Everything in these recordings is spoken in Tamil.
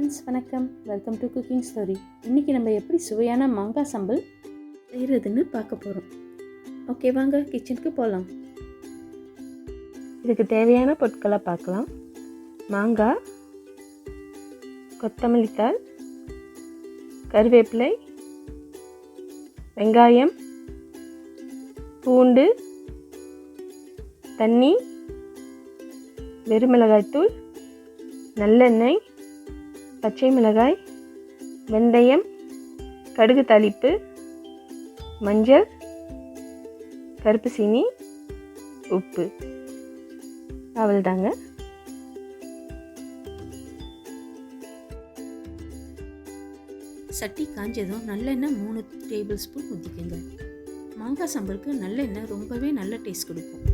ஃப்ரெண்ட்ஸ் வணக்கம், வெல்கம் டு குக்கிங் ஸ்டோரி. இன்றைக்கி நம்ம எப்படி சுவையான மாங்காய் சம்பல் செய்கிறதுன்னு பார்க்க போகிறோம். ஓகே, வாங்க கிச்சனுக்கு போகலாம். இதுக்கு தேவையான பொருட்களை பார்க்கலாம். மாங்காய், கொத்தமல்லி தாள், கருவேப்பிலை, வெங்காயம், பூண்டு, தண்ணி, வெறுமிளகாய்த்தூள், நல்லெண்ணெய், பச்சை மிளகாய், வெந்தயம், கடுகு தாளிப்பு, மஞ்சள், கருப்பு சீனி, உப்பு. அவ்வளோதாங்க. சட்டி காஞ்சதும் நல்லெண்ணெய் 3 டேபிள் ஸ்பூன் ஊற்றிக்கோங்க. மாங்காய் சம்பலுக்கு நல்லெண்ணெய் ரொம்பவே நல்ல டேஸ்ட் கொடுக்கும்.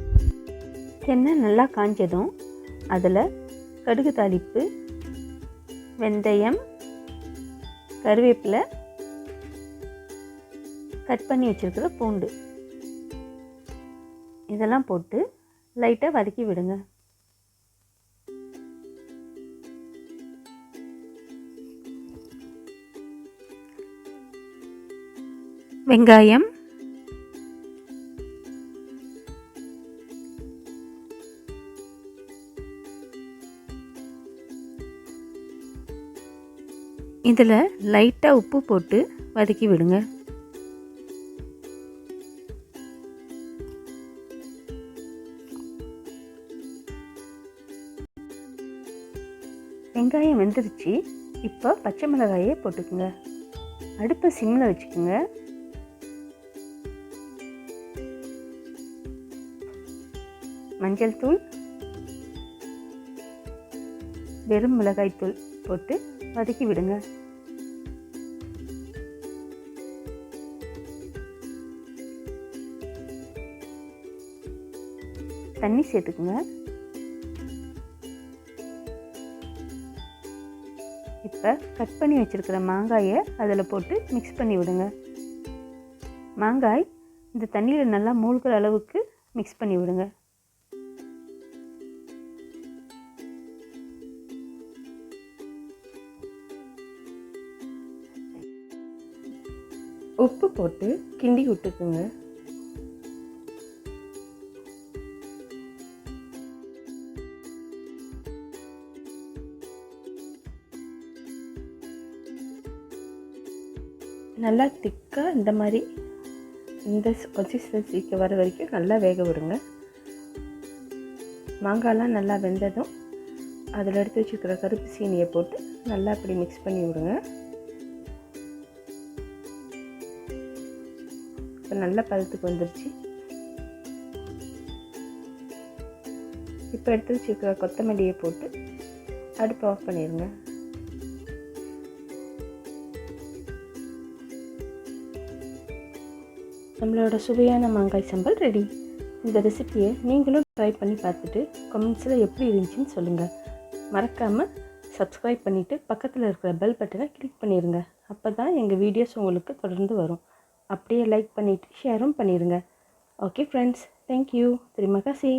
எண்ணெய் நல்லா காஞ்சதும் அதில் கடுகு தாளிப்பு, வெந்தயம், கருவேப்பிலை, கட் பண்ணி வச்சுருக்கிற பூண்டு இதெல்லாம் போட்டு லைட்டாக வதக்கி விடுங்க. வெங்காயம், இதில் லைட்டாக உப்பு போட்டு வதக்கி விடுங்க. வெங்காயம் வெந்துருச்சு. இப்போ பச்சை மிளகாயை போட்டுக்குங்க. அடுப்பை சிம்மில் வச்சுக்கோங்க. மஞ்சள் தூள், வெறும் மிளகாய் தூள் போட்டு வதக்கி விடுங்க. தண்ணி சேர்த்துக்குங்க. இப்போ கட் பண்ணி வச்சுருக்கிற மாங்காயை அதில் போட்டு மிக்ஸ் பண்ணி விடுங்க. மாங்காய் இந்த தண்ணியில் நல்லா மூழ்கிற அளவுக்கு மிக்ஸ் பண்ணி விடுங்க. உப்பு போட்டு கிண்டி விட்டுக்குங்க. நல்லா திக்காக இந்த மாதிரி இந்த கன்சிஸ்டன்சிக்கு வர வரைக்கும் நல்லா வேக விடுங்க. மாங்காய்லாம் நல்லா வெந்ததும் அதில் எடுத்து வச்சுருக்கிற கருப்பு சீனியை போட்டு நல்லா அப்படி மிக்ஸ் பண்ணி விடுங்க. இப்போ நல்ல பதத்துக்கு வந்துருச்சு. இப்போ எடுத்து வச்சுருக்கிற கொத்தமல்லியை போட்டு அடுப்பு ஆஃப் பண்ணிடுங்க. நம்மளோட சுவையான மாங்காய் சம்பல் ரெடி. இந்த ரெசிப்பியை நீங்களும் ட்ரை பண்ணி பார்த்துட்டு கமெண்ட்ஸில் எப்படி இருந்துச்சுன்னு சொல்லுங்கள். மறக்காமல் சப்ஸ்கிரைப் பண்ணிவிட்டு பக்கத்தில் இருக்கிற பெல் பட்டனை கிளிக் பண்ணிடுங்க. அப்போ தான் எங்கள் வீடியோஸ் உங்களுக்கு தொடர்ந்து வரும். அப்படியே லைக் பண்ணிவிட்டு ஷேரும் பண்ணிடுங்க. Okay friends, thank you. terima kasih.